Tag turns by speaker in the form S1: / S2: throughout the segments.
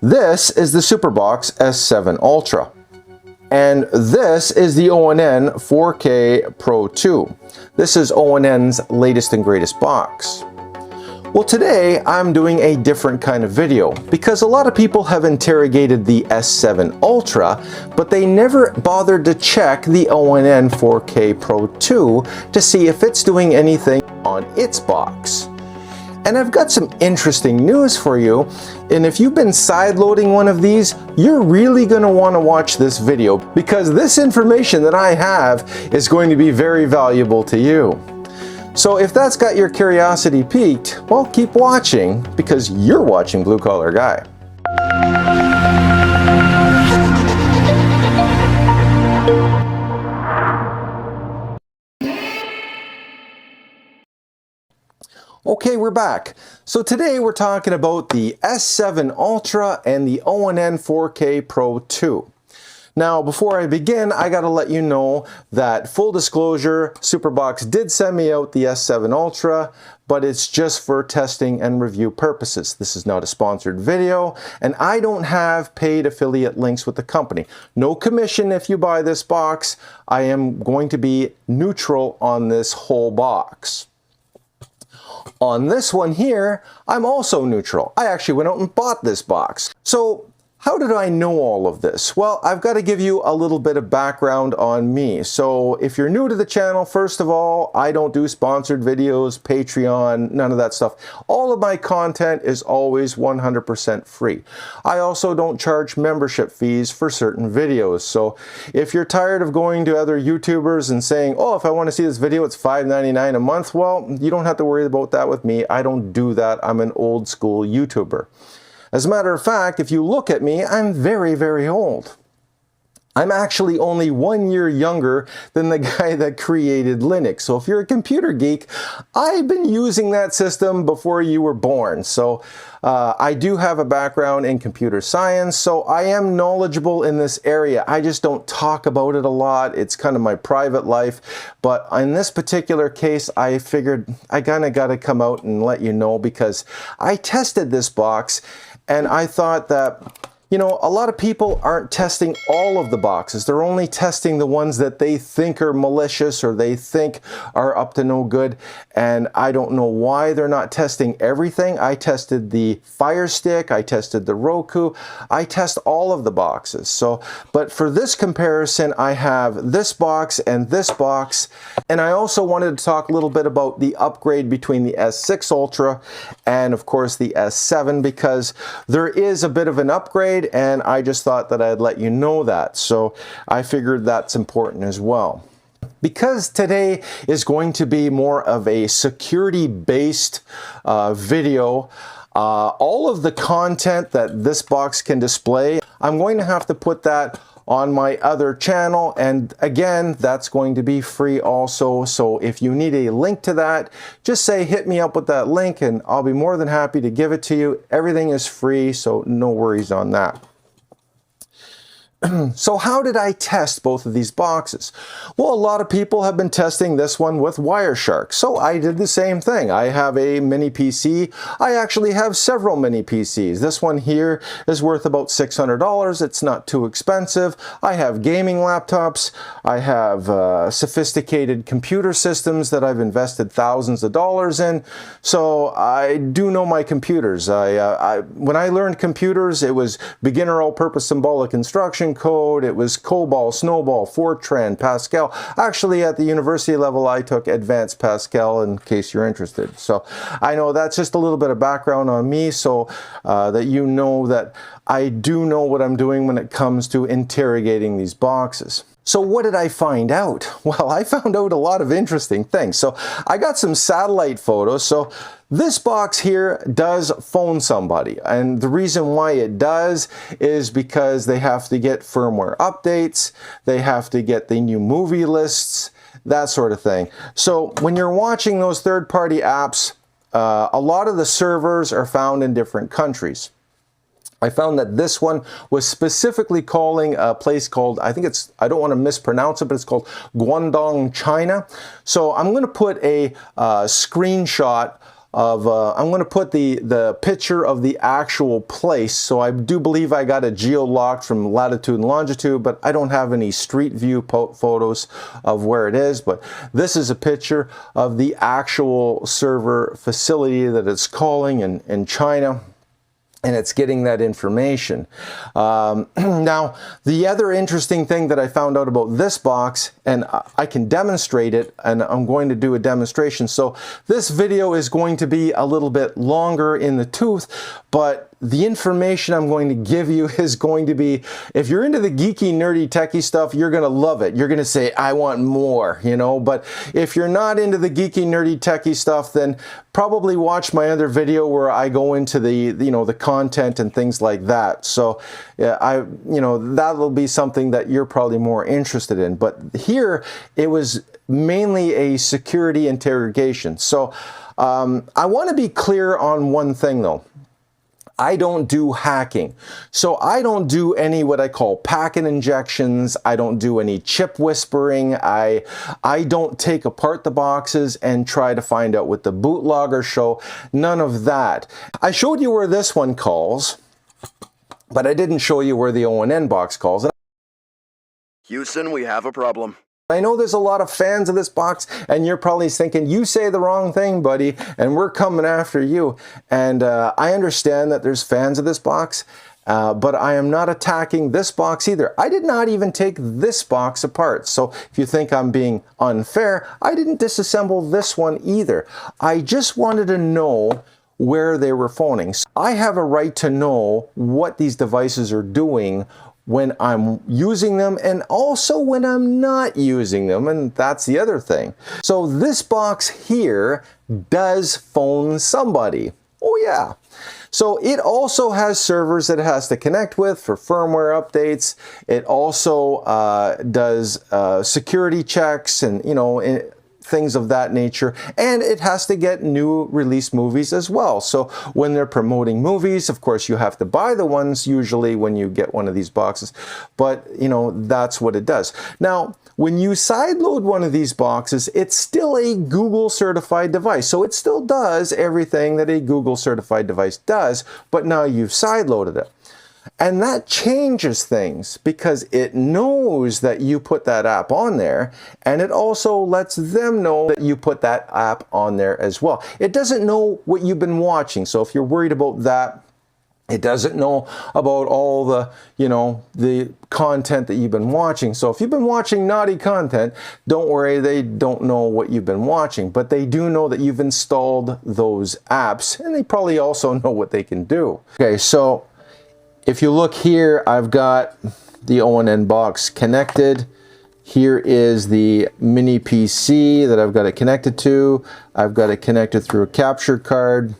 S1: This is the SuperBox S7 Ultra. And this is the ONN 4K Pro 2. This is ONN's latest and greatest box. Well, today I'm doing a different kind of video because a lot of people have interrogated the S7 Ultra, but they never bothered to check the ONN 4K Pro 2 to see if it's doing anything on its box. And I've got some interesting news for you, and if you've been sideloading one of these, you're really going to want to watch this video because this information that I have is going to be very valuable to you. So if that's got your curiosity piqued, well, keep watching because you're watching Blue Collar Guy. Okay, we're back. So today we're talking about the S7 Ultra and the ONN 4K Pro 2. Now, before I begin, I gotta let you know that, full disclosure, SuperBox did send me out the S7 Ultra, but it's just for testing and review purposes. This is not a sponsored video, and I don't have paid affiliate links with the company. No commission if you buy this box. I am going to be neutral on this whole box. On this one here, I'm also neutral. I actually went out and bought this box. So, how did I know all of this? Well, I've got to give you a little bit of background on me. So if you're new to the channel, first of all, I don't do sponsored videos, Patreon, none of that stuff. All of my content is always 100% free. I also don't charge membership fees for certain videos. So if you're tired of going to other YouTubers and saying, oh, if I want to see this video, it's $5.99 a month, well, you don't have to worry about that with me. I don't do that. I'm an old school YouTuber. As a matter of fact, if you look at me, I'm very, very old. I'm actually only 1 year younger than the guy that created Linux. So if you're a computer geek, I've been using that system before you were born. So I do have a background in computer science, so I am knowledgeable in this area. I just don't talk about it a lot. It's kind of my private life. But in this particular case, I figured I kind of got to come out and let you know because I tested this box and I thought that, you know, a lot of people aren't testing all of the boxes. They're only testing the ones that they think are malicious or they think are up to no good. And I don't know why they're not testing everything. I tested the Fire Stick, I tested the Roku, I test all of the boxes. So, but for this comparison, I have this box and this box. And I also wanted to talk a little bit about the upgrade between the S6 Ultra and of course the S7 because there is a bit of an upgrade. And I just thought that I'd let you know that. So I figured that's important as well. Because today is going to be more of a security-based video, all of the content that this box can display, I'm going to have to put that on my other channel, and again, that's going to be free also. So if you need a link to that, just say hit me up with that link and I'll be more than happy to give it to you. Everything is free, so no worries on that. So how did I test both of these boxes? Well, a lot of people have been testing this one with Wireshark, so I did the same thing. I have a mini PC. I actually have several mini PCs. This one here is worth about $600. It's not too expensive. I have gaming laptops. I have sophisticated computer systems that I've invested thousands of dollars in. So I do know my computers. When I learned computers, it was beginner all-purpose symbolic instruction code, it was COBOL, Snowball, Fortran, Pascal. Actually, at the university level, I took advanced Pascal in case you're interested. So I know that's just a little bit of background on me so that you know that I do know what I'm doing when it comes to interrogating these boxes. So what did I find out? Well, I found out a lot of interesting things. So I got some satellite photos. So this box here does phone somebody. And the reason why it does is because they have to get firmware updates. They have to get the new movie lists, that sort of thing. So when you're watching those third-party apps, a lot of the servers are found in different countries. I found that this one was specifically calling a place called, I think it's, I don't want to mispronounce it, but it's called Guangdong, China. So I'm going to put a screenshot of, I'm going to put the picture of the actual place. So I do believe I got it geo-locked from latitude and longitude, but I don't have any street view photos of where it is. But this is a picture of the actual server facility that it's calling in China. And it's getting that information. Now, the other interesting thing that I found out about this box, and I can demonstrate it, and I'm going to do a demonstration. So this video is going to be a little bit longer in the tooth, but the information I'm going to give you is going to be, if you're into the geeky, nerdy, techie stuff, you're going to love it. You're going to say, I want more, you know. But if you're not into the geeky, nerdy, techie stuff, then probably watch my other video where I go into the, the content and things like that. So yeah, that'll be something that you're probably more interested in. But here, it was mainly a security interrogation. So I want to be clear on one thing though. I don't do hacking. So I don't do any what I call packet injections. I don't do any chip whispering. I don't take apart the boxes and try to find out what the bootloggers show. None of that. I showed you where this one calls, but I didn't show you where the ONN box calls.
S2: Houston, we have a problem.
S1: I know there's a lot of fans of this box, and you're probably thinking, you say the wrong thing, buddy, and we're coming after you. And I understand that there's fans of this box, but I am not attacking this box either. I did not even take this box apart. So if you think I'm being unfair, I didn't disassemble this one either. I just wanted to know where they were phoning. So I have a right to know what these devices are doing when I'm using them and also when I'm not using them, and that's the other thing. So this box here does phone somebody. Oh yeah. So it also has servers that it has to connect with for firmware updates. It also does security checks and things of that nature, and it has to get new release movies as well. So when they're promoting movies, of course you have to buy the ones usually when you get one of these boxes, but that's what it does. Now when you sideload one of these boxes, it's still a Google certified device, so it still does everything that a Google certified device does, but now you've sideloaded it. And that changes things because it knows that you put that app on there, and it also lets them know that you put that app on there as well. It doesn't know what you've been watching, so if you're worried about that, it doesn't know about all the, the content that you've been watching. So if you've been watching naughty content, don't worry, they don't know what you've been watching, but they do know that you've installed those apps, and they probably also know what they can do. Okay, so if you look here, I've got the ONN box connected. Here is the mini PC that I've got it connected to. I've got it connected through a capture card.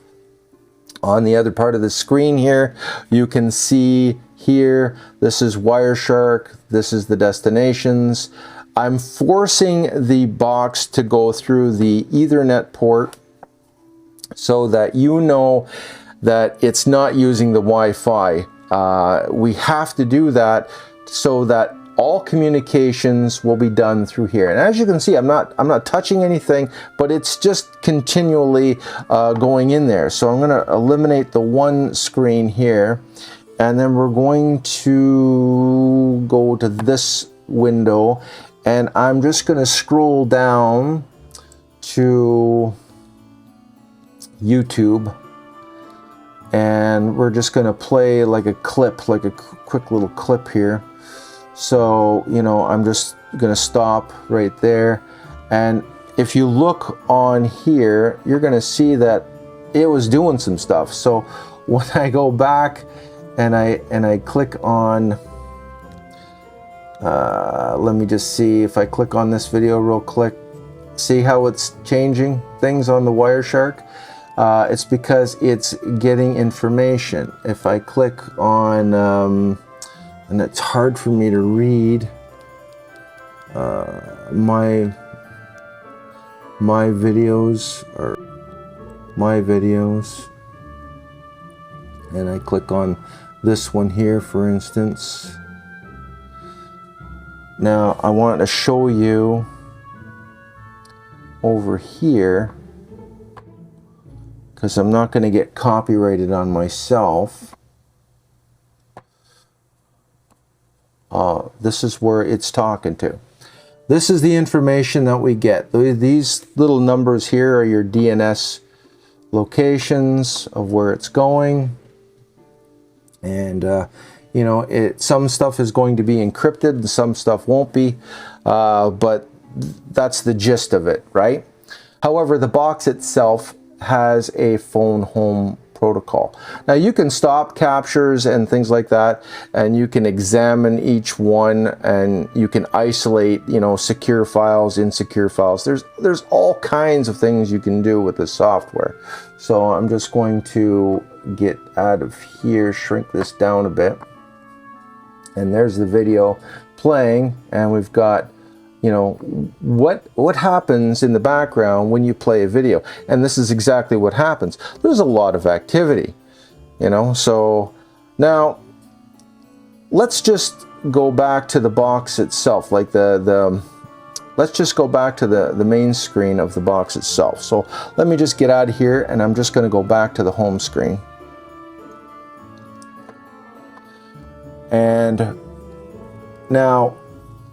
S1: On the other part of the screen here, you can see here, this is Wireshark, this is the destinations. I'm forcing the box to go through the Ethernet port so that you know that it's not using the Wi-Fi. We have to do that so that all communications will be done through here. And as you can see, I'm not touching anything, but it's just continually going in there. So I'm going to eliminate the one screen here, and then we're going to go to this window, and I'm just going to scroll down to YouTube. And we're just going to play like a clip, like a quick little clip here. So, I'm just going to stop right there. And if you look on here, you're going to see that it was doing some stuff. So when I go back and I click on, let me just see if I click on this video real quick, see how it's changing things on the Wireshark. It's because it's getting information. If I click on, and it's hard for me to read, my videos, and I click on this one here, for instance. Now I want to show you over here because I'm not going to get copyrighted on myself. This is where it's talking to. This is the information that we get. These little numbers here are your DNS locations of where it's going. And, you know, some stuff is going to be encrypted and some stuff won't be. But that's the gist of it, right? However, the box itself has a phone home protocol. Now you can stop captures and things like that, and you can examine each one, and you can isolate, you know, secure files, insecure files. There's all kinds of things you can do with this software. So I'm just going to get out of here, shrink this down a bit, and there's the video playing, and we've got, you know, what happens in the background when you play a video. And this is exactly what happens. There's a lot of activity, you know. So now let's just go back to the box itself, like let's just go back to the main screen of the box itself. So let me just get out of here, and I'm just going to go back to the home screen. And now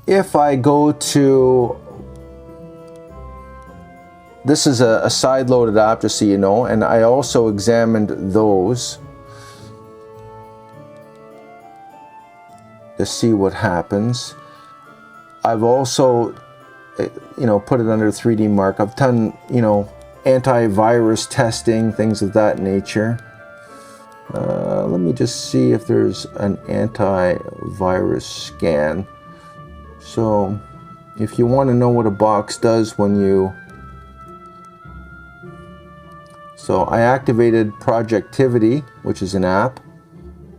S1: if I go to, this is a side-loaded app, just so you know, and I also examined those to see what happens. I've also, you know, put it under 3D Mark. I've done, you know, antivirus testing, things of that nature. Let me just see if there's an antivirus scan. So if you want to know what a box does when you... So I activated Projectivity, which is an app.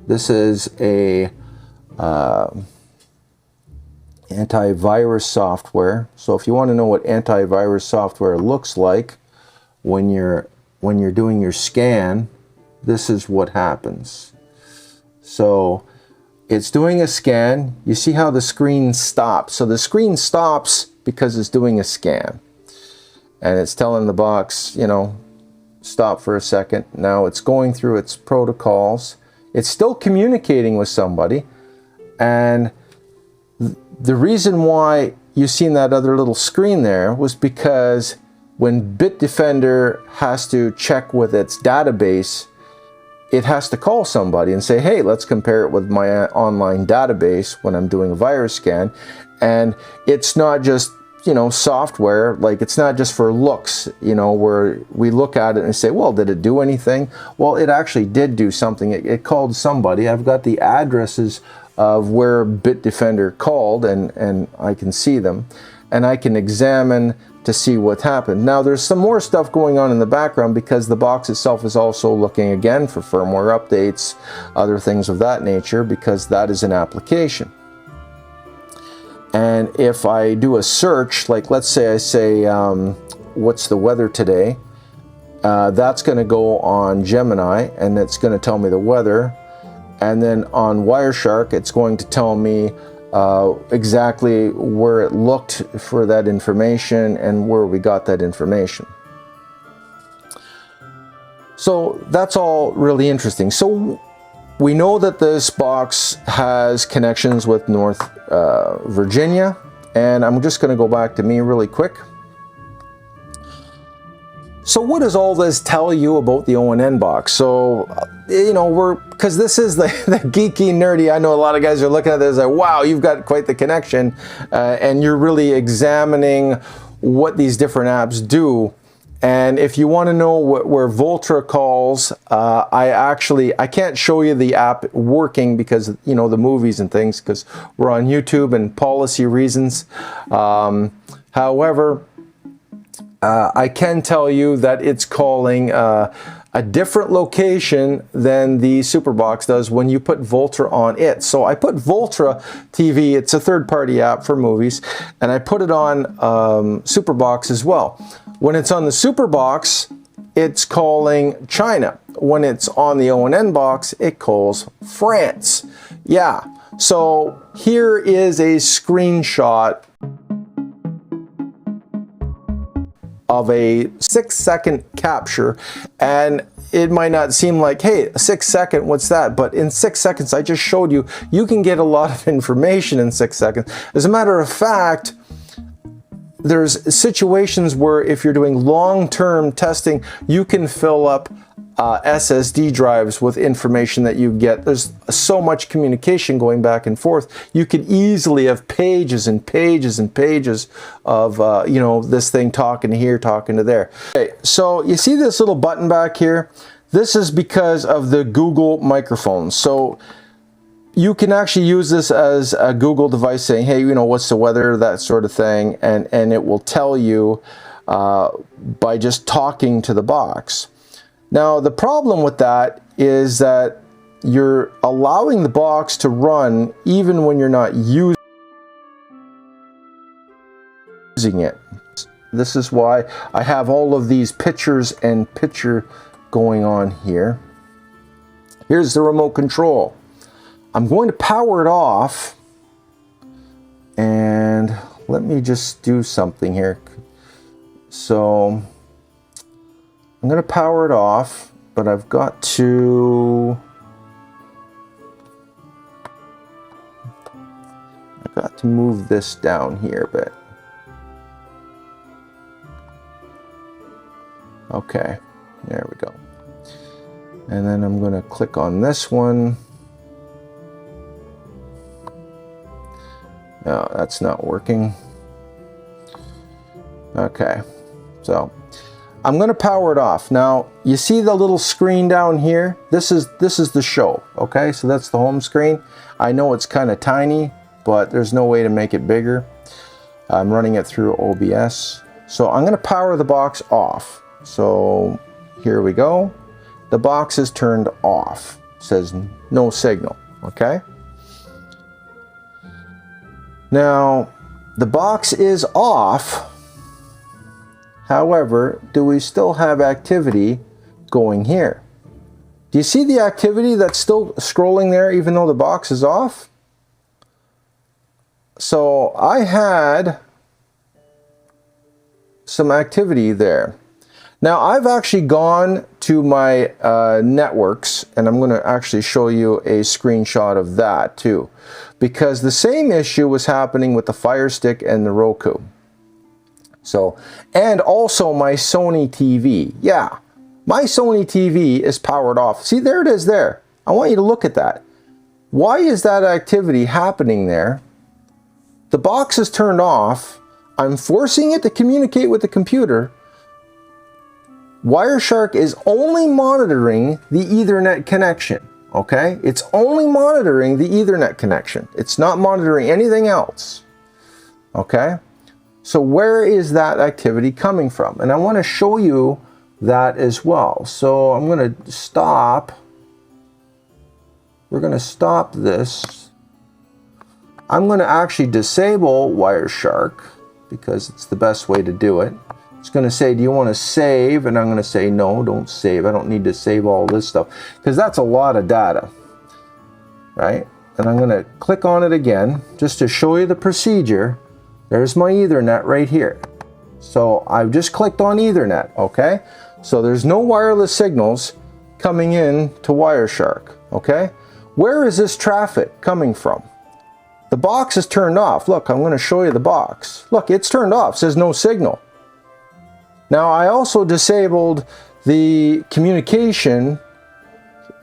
S1: This is a antivirus software. So if you want to know what antivirus software looks like when you're doing your scan, this is what happens. So it's doing a scan. You see how the screen stops. So the screen stops because it's doing a scan. And it's telling the box, you know, stop for a second. Now it's going through its protocols. It's still communicating with somebody. And the reason why you've seen that other little screen there was because when Bitdefender has to check with its database, it has to call somebody and say, hey, let's compare it with my online database when I'm doing a virus scan. And it's not just, you know, software, like it's not just for looks, you know, where we look at it and say, well, did it do anything? Well, it actually did do something. It called somebody. I've got the addresses of where Bitdefender called, and I can see them, and I can examine to see what happened. Now there's some more stuff going on in the background because the box itself is also looking again for firmware updates, other things of that nature, because that is an application. And if I do a search, like let's say I say, what's the weather today? That's going to go on Gemini, and it's going to tell me the weather. And then on Wireshark, it's going to tell me exactly where it looked for that information and where we got that information. So that's all really interesting. So we know that this box has connections with North Virginia, and I'm just going to go back to me really quick. So what does all this tell you about the ONN box? So, you know, because this is the geeky, nerdy, I know a lot of guys are looking at this like, wow, you've got quite the connection, and you're really examining what these different apps do. And if you want to know where Voltra calls, I can't show you the app working because, you know, the movies and things, because we're on YouTube and policy reasons. However, I can tell you that it's calling a different location than the SuperBox does when you put Voltra on it. So I put Voltra TV, it's a third-party app for movies, and I put it on SuperBox as well. When it's on the SuperBox, it's calling China. When it's on the ONN box, it calls France. Yeah, so here is a screenshot of a 6-second capture, and it might not seem like, hey, a 6-second, what's that? But in 6 seconds, I just showed you, you can get a lot of information in 6 seconds. As a matter of fact, there's situations where if you're doing long-term testing, you can fill up SSD drives with information that you get. There's so much communication going back and forth. You could easily have pages and pages and pages of, you know, this thing talking to here, talking to there. Okay, so you see this little button back here? This is because of the Google microphone. So you can actually use this as a Google device saying, hey, you know, what's the weather, that sort of thing, and it will tell you by just talking to the box. Now, the problem with that is that you're allowing the box to run even when you're not using it. This is why I have all of these pictures and picture going on here. Here's the remote control. I'm going to power it off, and let me just do something here. So I'm going to power it off, but I've got to move this down here a bit. Okay, there we go. And then I'm going to click on this one. No, that's not working. Okay, so I'm going to power it off. Now, you see the little screen down here? This is the show, okay? So that's the home screen. I know it's kind of tiny, but there's no way to make it bigger. I'm running it through OBS. So I'm going to power the box off. So here we go. The box is turned off. It says no signal, okay? Now, the box is off. However, do we still have activity going here? Do you see the activity that's still scrolling there even though the box is off? So I had some activity there. Now I've actually gone to my networks, and I'm going to actually show you a screenshot of that too, because the same issue was happening with the Fire Stick and the Roku. So, and also my Sony TV. Yeah, my Sony TV is powered off. See, there it is there. I want you to look at that. Why is that activity happening there? The box is turned off. I'm forcing it to communicate with the computer. Wireshark is only monitoring the Ethernet connection, okay? It's only monitoring the Ethernet connection. It's not monitoring anything else, okay? So where is that activity coming from? And I want to show you that as well. So I'm going to stop. We're going to stop this. I'm going to actually disable Wireshark because it's the best way to do it. It's going to say, do you want to save? And I'm going to say, no, don't save. I don't need to save all this stuff because that's a lot of data, right? And I'm going to click on it again just to show you the procedure. There's my Ethernet right here. So I've just clicked on Ethernet, okay? So there's no wireless signals coming in to Wireshark, okay? Where is this traffic coming from? The box is turned off. Look, I'm going to show you the box. Look, it's turned off. It says no signal. Now, I also disabled the communication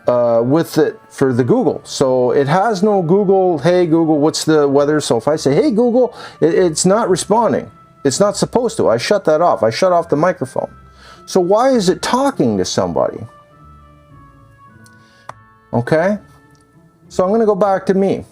S1: with it for the Google. So it has no Google, hey Google, what's the weather? So if I say, hey Google, it's not responding. It's not supposed to. I shut that off. I shut off the microphone. So why is it talking to somebody? Okay, so I'm going to go back to me.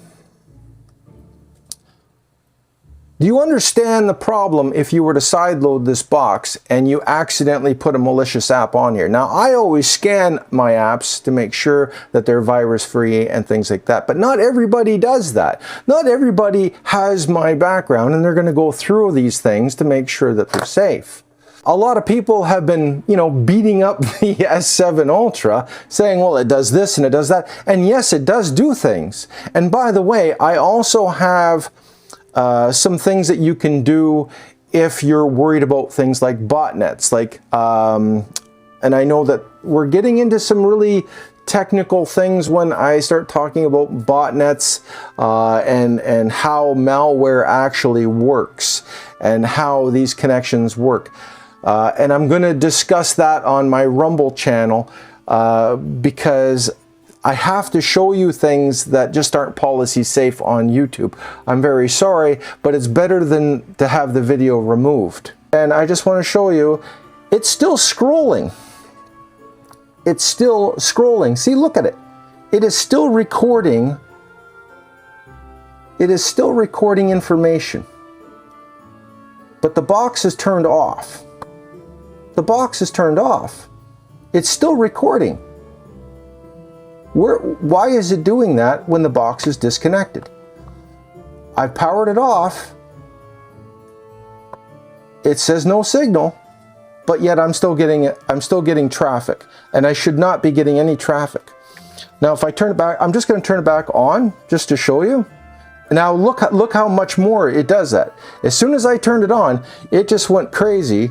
S1: Do you understand the problem if you were to sideload this box and you accidentally put a malicious app on here? Now, I always scan my apps to make sure that they're virus-free and things like that, but not everybody does that. Not everybody has my background, and they're going to go through these things to make sure that they're safe. A lot of people have been, you know, beating up the S7 Ultra, saying, well, it does this and it does that. And yes, it does do things. And by the way, I also have some things that you can do if you're worried about things like botnets, like, and I know that we're getting into some really technical things when I start talking about botnets and how malware actually works and how these connections work. And I'm going to discuss that on my Rumble channel because I have to show you things that just aren't policy safe on YouTube. I'm very sorry, but it's better than to have the video removed. And I just want to show you, it's still scrolling. It's still scrolling. See, look at it. It is still recording. It is still recording information. But the box is turned off. The box is turned off. It's still recording. Why is it doing that when the box is disconnected? I've powered it off. It says no signal. But yet I'm still getting traffic, and I should not be getting any traffic. Now if I turn it back, I'm just going to turn it back on just to show you. Now look how much more it does that. As soon as I turned it on, it just went crazy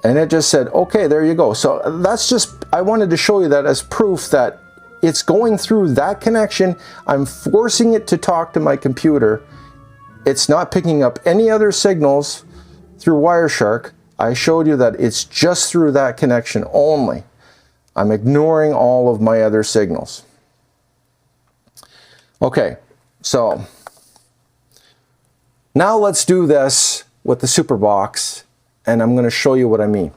S1: and it just said, okay, there you go. So that's just, I wanted to show you that as proof that it's going through that connection. I'm forcing it to talk to my computer. It's not picking up any other signals through Wireshark. I showed you that it's just through that connection only. I'm ignoring all of my other signals. Okay, so now let's do this with the SuperBox, and I'm going to show you what I mean.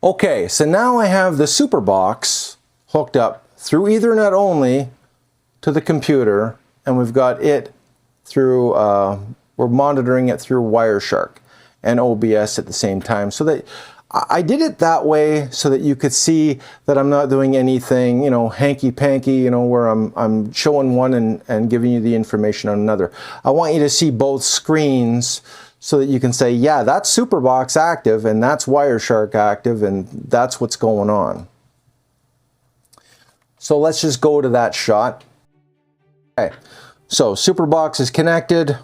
S1: Okay, so now I have the SuperBox hooked up through Ethernet only to the computer, and we've got it through we're monitoring it through Wireshark and OBS at the same time. So that I did it that way so that you could see that I'm not doing anything, you know, hanky-panky, you know, where I'm showing one and giving you the information on another. I want you to see both screens so that you can say, yeah, that's SuperBox active and that's Wireshark active and that's what's going on. So let's just go to that shot. Okay, so SuperBox is connected.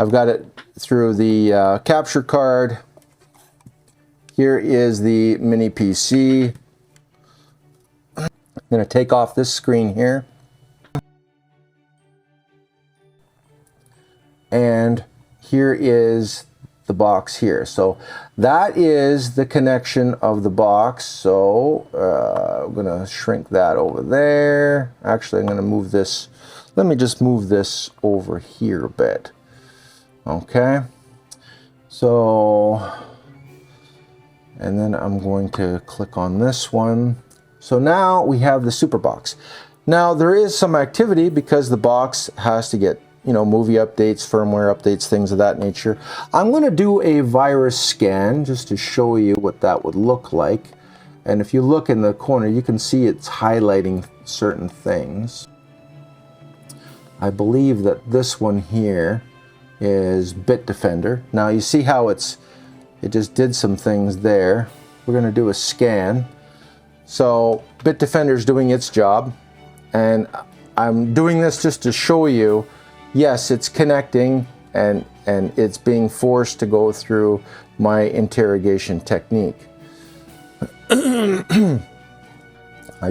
S1: I've got it through the capture card. Here is the mini PC. I'm going to take off this screen here. And here is the box here. So that is the connection of the box. So I'm going to shrink that over there. Actually, I'm going to move this. Let me just move this over here a bit. Okay, so, and then I'm going to click on this one. So now we have the SuperBox. Now there is some activity because the box has to get, you know, movie updates, firmware updates, things of that nature. I'm going to do a virus scan just to show you what that would look like. And if you look in the corner, you can see it's highlighting certain things. I believe that this one here is Bitdefender. Now you see how it just did some things there. We're going to do a scan. So Bitdefender is doing its job, and I'm doing this just to show you, yes, it's connecting and it's being forced to go through my interrogation technique. I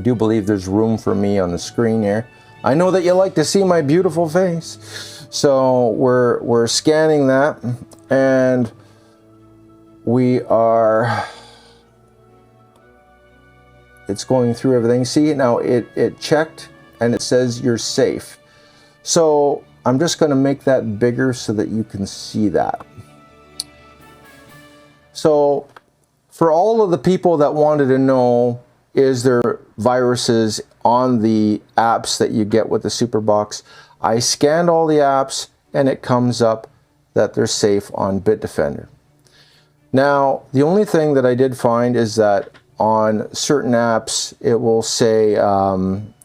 S1: do believe there's room for me on the screen here. I know that you like to see my beautiful face. So we're scanning that, and we are, it's going through everything. See, now it checked and it says you're safe. So I'm just going to make that bigger so that you can see that. So for all of the people that wanted to know, is there viruses on the apps that you get with the SuperBox, I scanned all the apps and it comes up that they're safe on Bitdefender. Now, the only thing that I did find is that on certain apps, it will say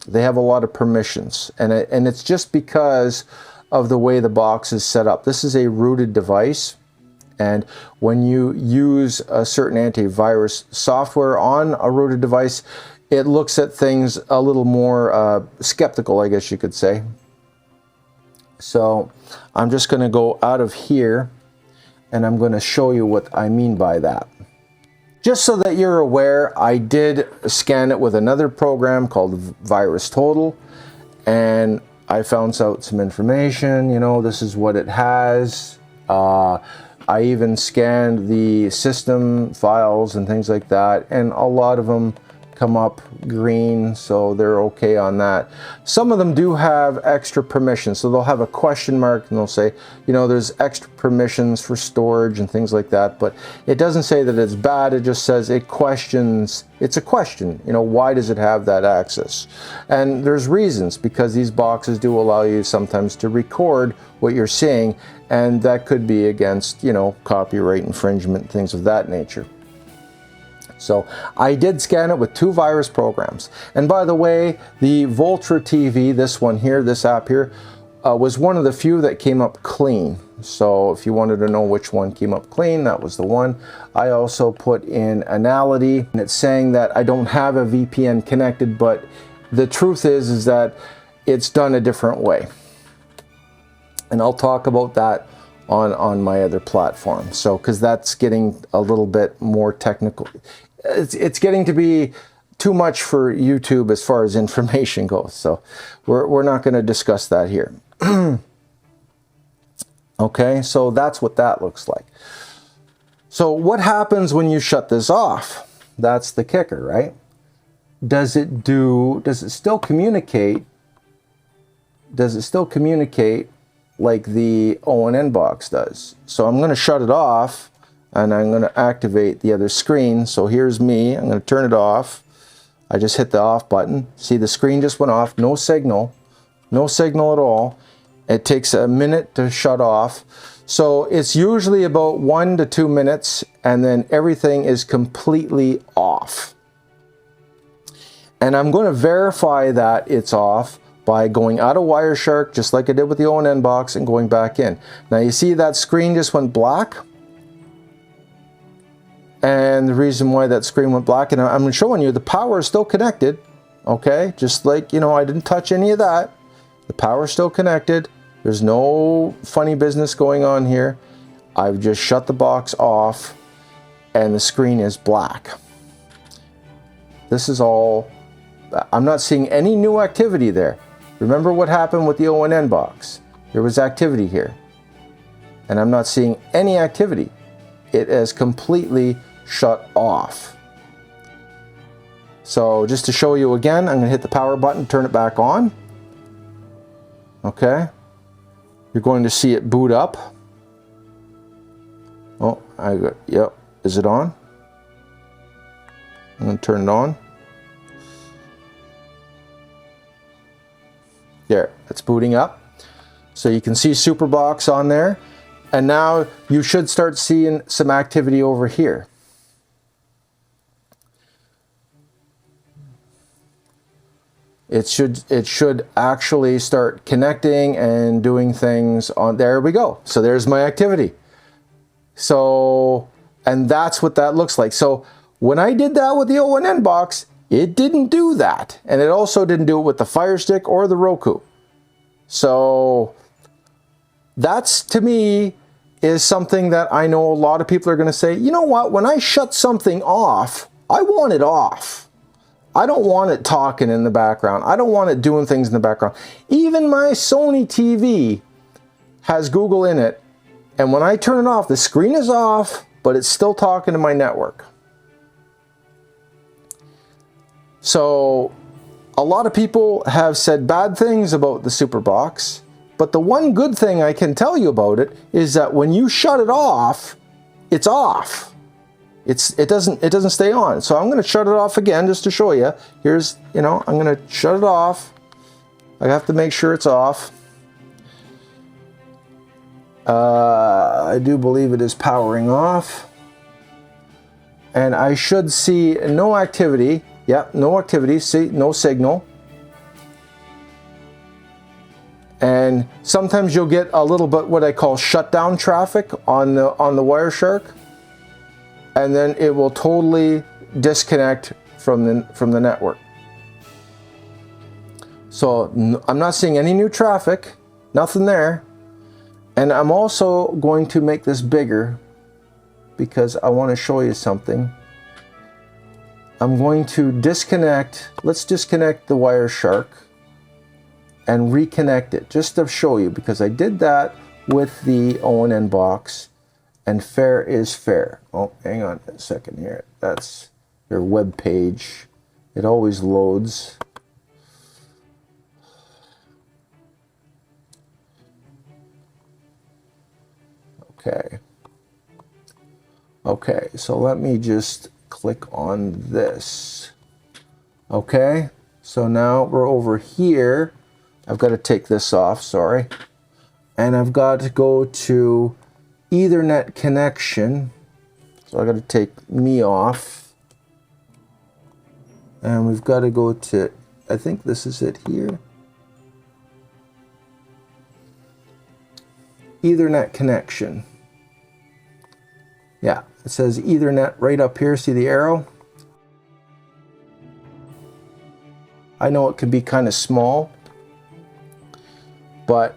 S1: they have a lot of permissions, and it's just because of the way the box is set up. This is a rooted device, and when you use a certain antivirus software on a rooted device, it looks at things a little more skeptical, I guess you could say. So I'm just going to go out of here and I'm going to show you what I mean by that. Just so that you're aware, I did scan it with another program called VirusTotal, and I found out some information. You know, this is what it has. I even scanned the system files and things like that, and a lot of them come up green, so they're okay on that. Some of them do have extra permissions, so they'll have a question mark and they'll say, you know, there's extra permissions for storage and things like that, but it doesn't say that it's bad. It just says it questions, it's a question, you know, why does it have that access? And there's reasons, because these boxes do allow you sometimes to record what you're seeing, and that could be against, you know, copyright infringement, things of that nature. So I did scan it with 2 virus programs. And by the way, the Vultra TV, this one here, this app here, was one of the few that came up clean. So if you wanted to know which one came up clean, that was the one. I also put in Anality, and it's saying that I don't have a VPN connected, but the truth is that it's done a different way. And I'll talk about that on my other platform. So, because that's getting a little bit more technical. It's getting to be too much for YouTube as far as information goes. So we're not going to discuss that here. Okay, so that's what that looks like. So what happens when you shut this off? That's the kicker, right? Does it still communicate? Does it still communicate like the ONN box does? So I'm going to shut it off, and I'm going to activate the other screen. So here's me. I'm going to turn it off. I just hit the off button. See, the screen just went off. No signal. No signal at all. It takes a minute to shut off. So it's usually about 1 to 2 minutes, and then everything is completely off. And I'm going to verify that it's off by going out of Wireshark, just like I did with the ONN box, and going back in. Now you see that screen just went black? And the reason why that screen went black, and I'm showing you the power is still connected, okay? Just like, you know, I didn't touch any of that. The power is still connected. There's no funny business going on here. I've just shut the box off, and the screen is black. This is all, I'm not seeing any new activity there. Remember what happened with the ONN box? There was activity here, and I'm not seeing any activity. It is completely shut off. So just to show you again, I'm going to hit the power button, turn it back on. Okay. You're going to see it boot up. Oh, yep. Is it on? I'm going to turn it on. There, it's booting up. So you can see SuperBox on there. And now you should start seeing some activity over here. It should actually start connecting and doing things on, there we go. So there's my activity. So, and that's what that looks like. So when I did that with the ONN box, it didn't do that. And it also didn't do it with the Fire Stick or the Roku. So that's, to me, is something that I know a lot of people are going to say, you know what, when I shut something off, I want it off. I don't want it talking in the background. I don't want it doing things in the background. Even my Sony TV has Google in it, and when I turn it off, the screen is off, but it's still talking to my network. So a lot of people have said bad things about the SuperBox, but the one good thing I can tell you about it is that when you shut it off, it's off. It doesn't stay on. So I'm going to shut it off again just to show you. Here's, you know, I'm going to shut it off. I have to make sure it's off. I do believe it is powering off. And I should see no activity. Yeah, no activity. See, no signal. And sometimes you'll get a little bit what I call shutdown traffic on the Wireshark. And then it will totally disconnect from the network. So I'm not seeing any new traffic. nothing there. And I'm also going to make this bigger because I want to show you something. I'm going to disconnect, let's disconnect the Wireshark and reconnect it just to show you, because I did that with the ONN box and fair is fair. Oh, hang on a second here. That's their web page. It always loads. Okay. Okay, so let me just click on this. Okay, so now we're over here. I've got to take this off, sorry. And I've got to go to Ethernet connection. So I've got to take me off. And we've got to go to, I think this is it here. Ethernet connection. Yeah, it says Ethernet right up here. See the arrow? I know it can be kind of small, but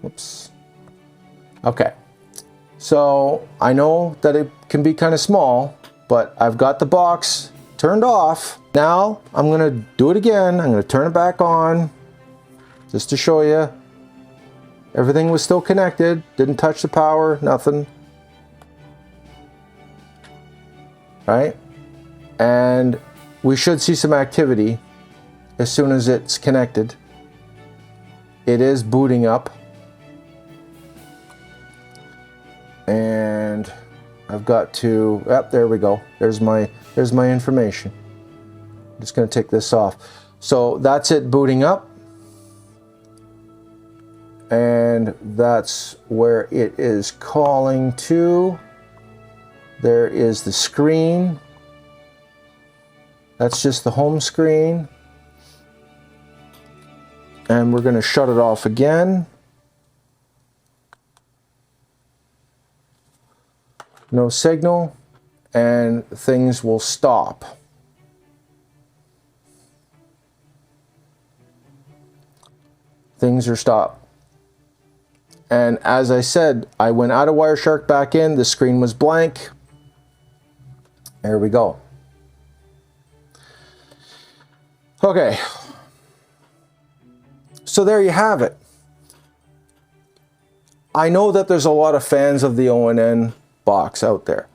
S1: oops. Okay, so I know that it can be kind of small, but I've got the box turned off. Now I'm gonna do it again. I'm gonna turn it back on just to show you. Everything was still connected, didn't touch the power, nothing. Right? And we should see some activity as soon as it's connected. It is booting up. And I've got to, there we go. There's my information. I'm just going to take this off. So that's it booting up. And that's where it is calling to. There is the screen. That's just the home screen. And we're going to shut it off again. No signal, and things will stop. Things are stopped. And as I said, I went out of Wireshark back in, the screen was blank. There we go. Okay. So there you have it. I know that there's a lot of fans of the ONN box out there.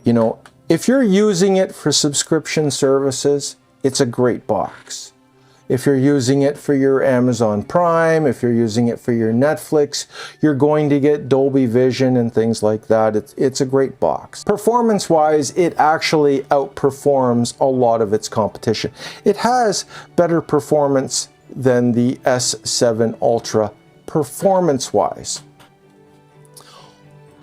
S1: You know, if you're using it for subscription services, it's a great box. If you're using it for your Amazon Prime, if you're using it for your Netflix, you're going to get Dolby Vision and things like that. It's a great box. Performance-wise, it actually outperforms a lot of its competition. It has better performance than the S7 Ultra performance-wise.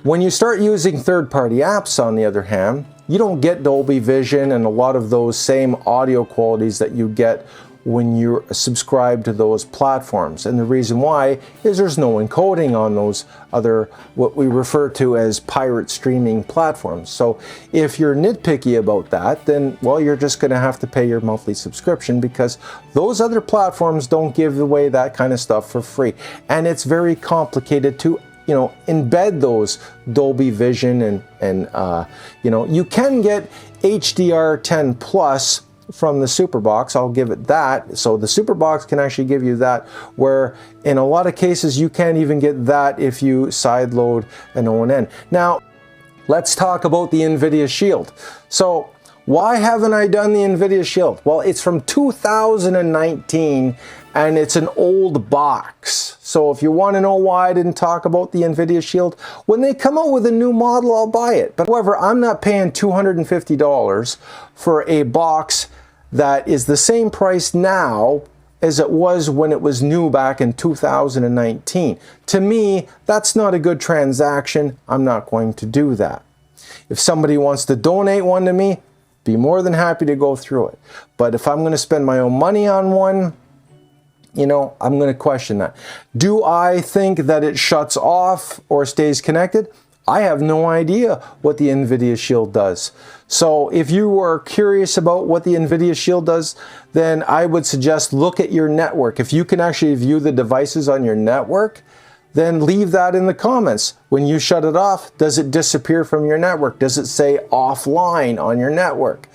S1: When you start using third-party apps, on the other hand, you don't get Dolby Vision and a lot of those same audio qualities that you get when you're subscribed to those platforms. And the reason why is there's no encoding on those other, what we refer to as pirate streaming platforms. So if you're nitpicky about that, then, well, you're just gonna have to pay your monthly subscription, because those other platforms don't give away that kind of stuff for free. And it's very complicated to, you know, embed those Dolby Vision and you know, you can get HDR10 Plus from the SuperBox, I'll give it that. So the SuperBox can actually give you that, where in a lot of cases you can't even get that if you sideload an ONN. Now, let's talk about the NVIDIA Shield. So why haven't I done the NVIDIA Shield? Well, it's from 2019 and it's an old box. So if you want to know why I didn't talk about the NVIDIA Shield, when they come out with a new model, I'll buy it. But however, I'm not paying $250 for a box that is the same price now as it was when it was new back in 2019. To me, that's not a good transaction. I'm not going to do that. If somebody wants to donate one to me, be more than happy to go through it. But if I'm going to spend my own money on one, you know, I'm going to question that. Do I think that it shuts off or stays connected? I have no idea what the NVIDIA Shield does. So if you are curious about what the NVIDIA Shield does, then I would suggest look at your network. If you can actually view the devices on your network, then leave that in the comments. When you shut it off, does it disappear from your network? Does it say offline on your network?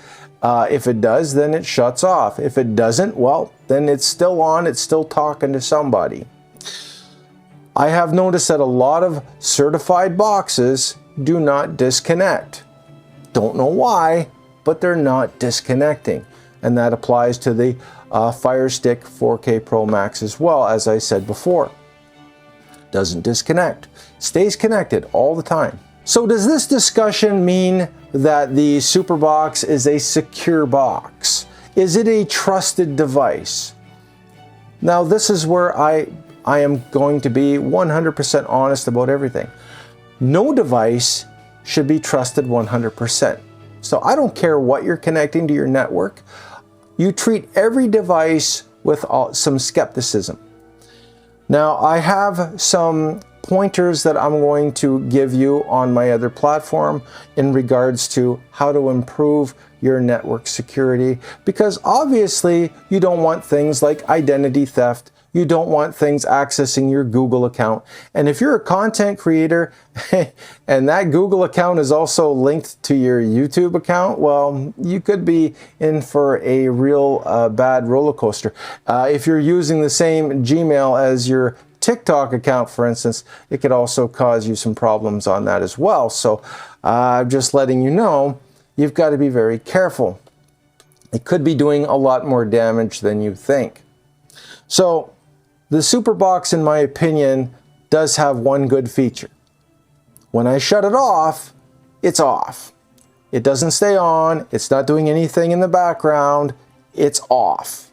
S1: If it does, then it shuts off. If it doesn't, well, then it's still on, it's still talking to somebody. I have noticed that a lot of certified boxes do not disconnect. Don't know why, but they're not disconnecting. And that applies to the Fire Stick 4K Pro Max as well, as I said before. Doesn't disconnect, stays connected all the time. So does this discussion mean that the SuperBox is a secure box? Is it a trusted device? Now this is where I am going to be 100% honest about everything. No device should be trusted 100%. So I don't care what you're connecting to your network. You treat every device with some skepticism. Now I have some pointers that I'm going to give you on my other platform in regards to how to improve your network security, because obviously you don't want things like identity theft. You don't want things accessing your Google account. And if you're a content creator and that Google account is also linked to your YouTube account, well, you could be in for a real bad roller coaster. If you're using the same Gmail as your TikTok account, for instance, it could also cause you some problems on that as well. So I'm just letting you know, you've got to be very careful. It could be doing a lot more damage than you think. So the SuperBox, in my opinion, does have one good feature. When I shut it off, it's off. It doesn't stay on. It's not doing anything in the background. It's off.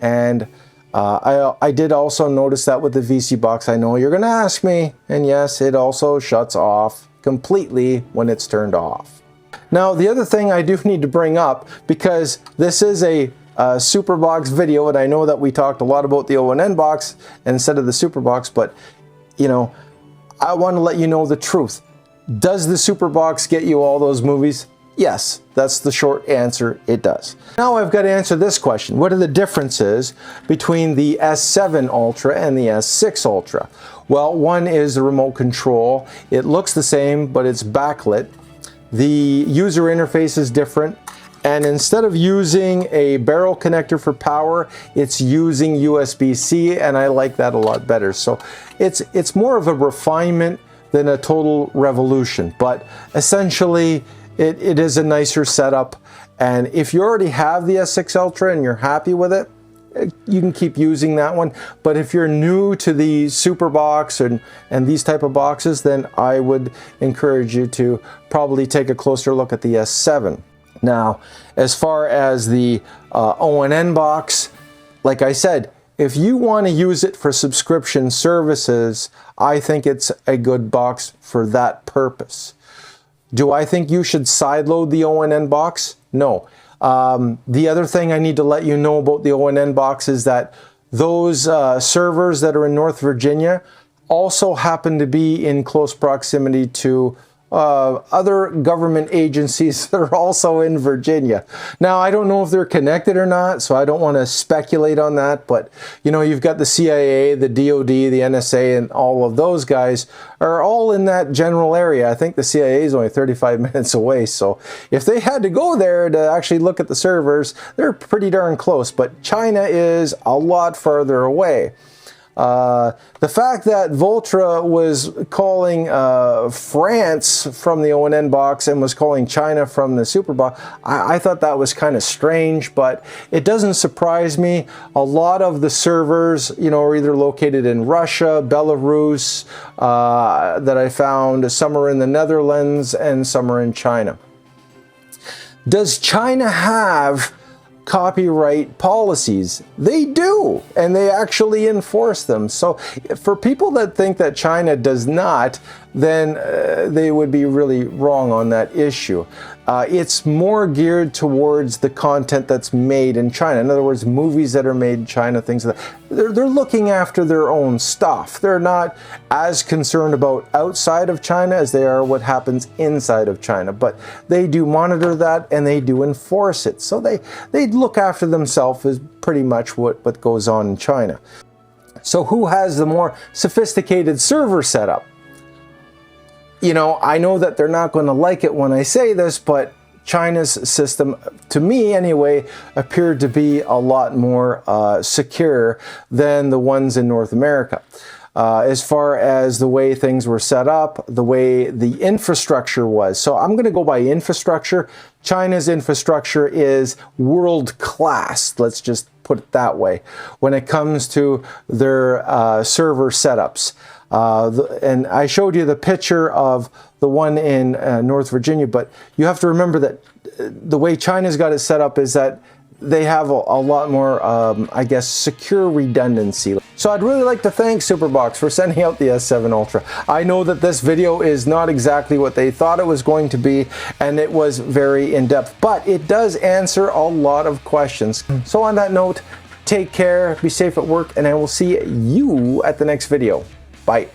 S1: And I did also notice that with the VC box. I know you're going to ask me, and yes, it also shuts off completely when it's turned off. Now, the other thing I do need to bring up, because this is a SuperBox video, and I know that we talked a lot about the ONN box instead of the SuperBox, but you know, I want to let you know the truth. Does the SuperBox get you all those movies? Yes, that's the short answer, it does. Now I've got to answer this question. What are the differences between the S7 Ultra and the S6 Ultra? Well, one is the remote control. It looks the same, but it's backlit. The user interface is different. And instead of using a barrel connector for power, it's using USB-C, and I like that a lot better. So it's more of a refinement than a total revolution, but essentially it is a nicer setup. And if you already have the S6 Ultra and you're happy with it, you can keep using that one. But if you're new to the SuperBox and these type of boxes, then I would encourage you to probably take a closer look at the S7. Now, as far as the ONN box, like I said, if you want to use it for subscription services, I think it's a good box for that purpose. Do I think you should sideload the ONN box? No. The other thing I need to let you know about the ONN box is that those servers that are in North Virginia also happen to be in close proximity to other government agencies that are also in Virginia. Now, I don't know if they're connected or not, so I don't want to speculate on that, but you know, you've got the CIA, the DOD, the NSA, and all of those guys are all in that general area. I think the CIA is only 35 minutes away, so if they had to go there to actually look at the servers, they're pretty darn close, but China is a lot farther away. The fact that Voltra was calling France from the ONN box and was calling China from the SuperBox, I thought that was kind of strange, but it doesn't surprise me. A lot of the servers, you know, are either located in Russia, Belarus, that I found. Some are in the Netherlands and some are in China. Does China have copyright policies? They do, and they actually enforce them. So for people that think that China does not, then they would be really wrong on that issue. it's more geared towards the content that's made in China. In other words, movies that are made in China, things like that. They're looking after their own stuff. They're not as concerned about outside of China as they are what happens inside of China. But they do monitor that and they do enforce it. So they look after themselves is pretty much what goes on in China. So who has the more sophisticated server setup? You know, I know that they're not going to like it when I say this, but China's system, to me anyway, appeared to be a lot more secure than the ones in North America. As far as the way things were set up, the way the infrastructure was. So I'm going to go by infrastructure. China's infrastructure is world class. Let's just put it that way. When it comes to their server setups. And I showed you the picture of the one in North Virginia, but you have to remember that the way China's got it set up is that they have a lot more, I guess, secure redundancy. So I'd really like to thank SuperBox for sending out the S7 Ultra. I know that this video is not exactly what they thought it was going to be, and it was very in-depth, but it does answer a lot of questions. So on that note, take care, be safe at work, and I will see you at the next video. Bye.